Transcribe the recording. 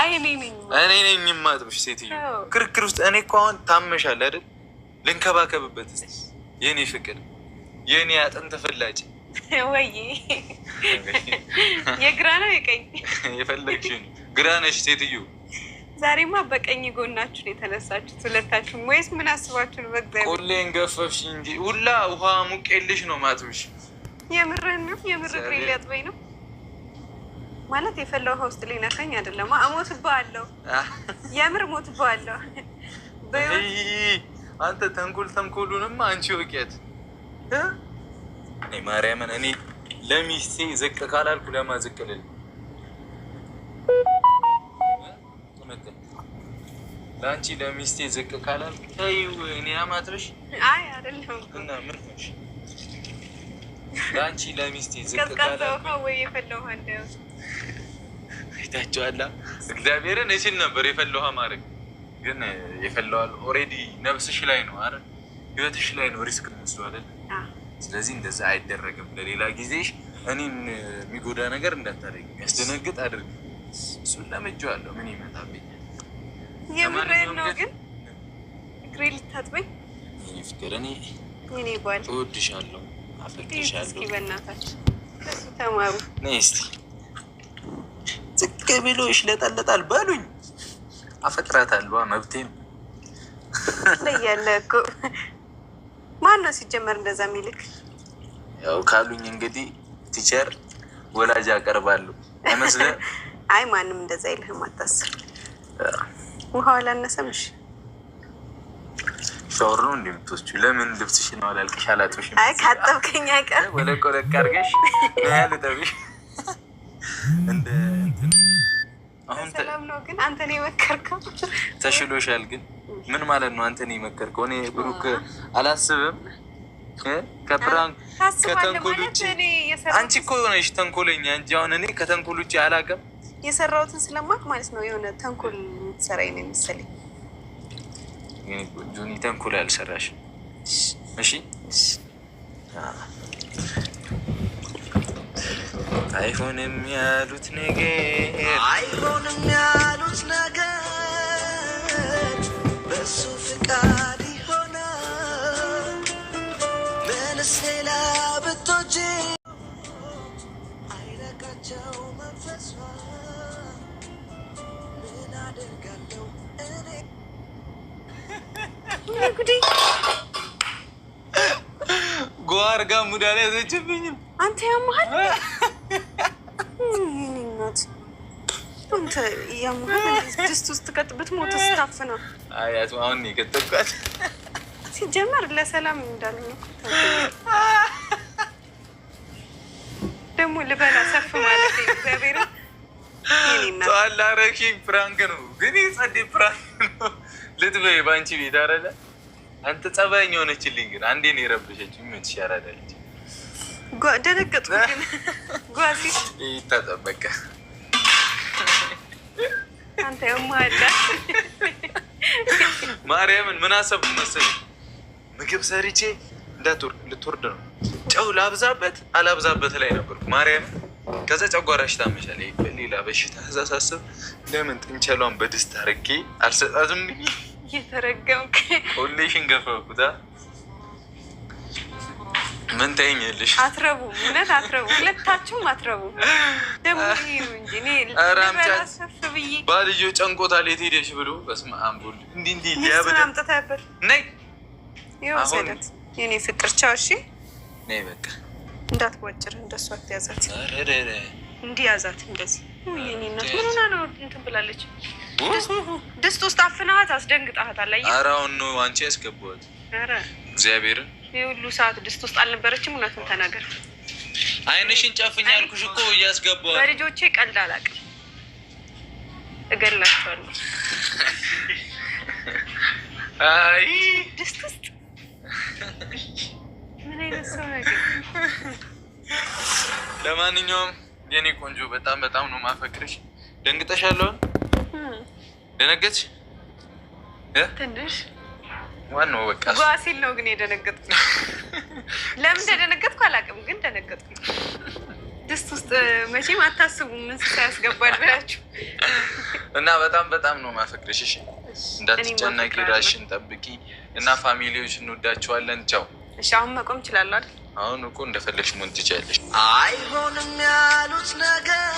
አይ እኔ ነኝ የማጥብሽ ሴትዮ። ክርክር ውስጥ እኔ እኮ አሁን ታመሻል አይደል? ልንከባከብበት የኔ ፍቅር፣ የኔ አጥንት ፍላጭ ወይ የግራ ነው የቀኝ የፈለግሽን ግራ ነሽ ሴትዮ። ዛሬማ በቀኝ ጎናችሁን የተነሳችሁት ሁለታችሁም ወይስ ምን አስባችሁ ነው? በእግዚአብሔር ቆሌን ገፈፍሽ እንጂ ሁላ ውሃ ሙቄልሽ ነው ማጥብሽ። የምርህን ነው? የምር እግሬ ሊያጥበኝ ነው ማለት የፈላ ውሃ ውስጥ ሊነካኝ አይደለም። እሞትብሃለሁ፣ የምር እሞትብሃለሁ። አንተ ተንኮሉንም አንቺ ወቂያት ማርያምን። እኔ ለሚስቴ ዝቅ ካላልኩ ለማዝቅልል ለአንቺ ለሚስቴ ዝቅ ካላልኩ ተይው። እኔ አማትረሽ አይ አይደለም እና ምን ሆንሽ? ለአንቺ ለሚስቴ ዝቅ ካላልኩ ወይ የፈላ ውሃ እንዳይወስ አይታችኋላ። እግዚአብሔርን እችል ነበር የፈላ ውሃ ማድረግ፣ ግን የፈላዋል ኦልሬዲ ነፍስሽ ላይ ነው አይደል? ህይወትሽ ላይ ነው ሪስክ መስሎ አይደል? ስለዚህ እንደዛ አይደረግም። ለሌላ ጊዜሽ እኔን የሚጎዳ ነገር እንዳታደርጊ፣ የሚያስደነግጥ አድርግ። እሱን ለምጄዋለሁ። ምን ይመጣብኛል? የምሬን ነው። ግን እግሬ ልታጥበኝ ፍቅር፣ እኔ ባል እወድሻለሁ፣ አፈቅርሻለሁ። እስኪ በእናታችሁ ከሱ ተማሩ። ነይ እስኪ ዝቅ ብሎ ይሽለጠለጣል በሉኝ። አፈቅራታለሁ፣ መብቴን ለያለ እኮ ማን ነው ሲጀመር እንደዛ የሚልክ? ያው ካሉኝ እንግዲህ ቲቸር ወላጅ አቀርባለሁ አይመስልም? አይ ማንም እንደዛ ይልህም አታስብ። ውሃው አላነሰምሽ? ሻወር ነው እንደምትወስጂው? ለምን ልብስሽን ነው አላልቅሽ አላጥብሽም? አይ ካጠብከኝ አይቀር ወለቆለቅ አድርገሽ ያልጠብሽ እንደ አሁን ሰላም ነው። ግን አንተ ነው የመከርከው። ተሽሎሻል። ግን ምን ማለት ነው? አንተ ነው የመከርከው። እኔ ብሩክ አላስብም። ከፕራንክ ከተንኮል ውጭ አንቺ እኮ ሆነሽ ተንኮለኛ እንጂ አሁን እኔ ከተንኮል ውጭ አላውቅም። የሰራሁትን ስለማቅ ማለት ነው። የሆነ ተንኮል የምትሰራኝ ነው የሚመስለኝ። ጆኒ ተንኮል አልሰራሽም። እሺ አይሆንም ያሉት ነገር በሱ ፍቃድ ይሆናል። ምንስ ሌላ ብትወጂ አይለቃቸው መንፈሷ። ምን አደርጋለሁ እኔ ጉዴ ጓርጋ ሙዳ ላይ ያዘችብኝም አንተ ያመሃል እናት አንተ ያመሃል። ድስት ውስጥ ከጥበት ሞተ ስታፍና አያቱ አሁን የከተብኳት ሲጀመር ለሰላም እንዳሉ ነው። ደግሞ ልበላ ሰፍ ማለት እግዚአብሔር ይሄንና ታላረኪ ፍራንክ ነው። ግን ጸዴ ፍራንክ ነው። ልትበይ ባንቺ ቤት አረለ አንተ ጸባይኛ ሆነችልኝ። ግን አንዴ ነው የረበሸችኝ። ምን ትሻላለች? ደነገጥኩ። ግን ጓዚ ይታጠበቀ አንተ ያማላ ማርያምን ምን አሰብኩ መሰለኝ? ምግብ ሰርቼ ልትወርድ ነው። ጨው ላብዛበት አላብዛበት ላይ ነበርኩ ማርያምን። ከዛ ጨጓራሽ ታመሻል ሌላ በሽታ። እዛ ሳስብ ለምን ጥንቸሏን በድስት አድርጌ አልሰጣትም? እየተረገምክ ሁሌሽን ገፈኩታ። ምን ታይኛለሽ? አትረቡ፣ እውነት አትረቡ፣ ሁለታችሁም አትረቡ። ደግሞ ይሄው እንጂ እኔ ለራሰፍ ብዬ ባልጆ ጨንቆታል የት ሄደሽ ብሎ በስመ አብ ወልድ እንዲህ ሊያበደ አምጥተህበት ነይ። ይኸው ሰደት የኔ ፍቅር ቻው። እሺ ነይ በቃ እንዳትወጭር፣ እንደሷ አትያዛት። እንዲህ ያዛት እንደዚህ። የኔ እናት ምን ሆና ነው እንትን ብላለች? ድስት ውስጥ አፍናሃት አስደንግጣሃታል። አየህ? ኧረ አሁን ነው አንቺ ያስገባኋት። ኧረ እግዚአብሔርን የሁሉ ሰዓት ድስት ውስጥ አልነበረችም። እውነቱን ተናገር። አይንሽን ጨፍኝ አልኩሽ እኮ እያስገባኋት። በልጆቼ ቀልድ አላውቅም፣ እገላቸዋለሁ። አይ ድስት ውስጥ ምን አይነት ሰው ነገር። ለማንኛውም የኔ ቆንጆ በጣም ነው ማፈቅርሽ። ደንግጠሻለሁ? ደነገጥሽ? ትንሽ ዋናው በቃ ጓሲል ነው ግን የደነገጥኩ። ለምን እንደደነገጥኩ አላውቅም፣ ግን ደነገጥኩ። ድስት ውስጥ መቼም አታስቡም እንስሳ ያስገባል ብላችሁ እና በጣም ነው ማፈቅርሽ። እሺ እንዳትጨነቂ፣ ራስሽን ጠብቂ እና ፋሚሊዎች እንወዳቸዋለን። ቻው። እሺ አሁን መቆም እችላለሁ አይደል? አሁን እኮ እንደፈለግሽ መሆን ትችያለሽ። አይሆንም ያሉት ነገር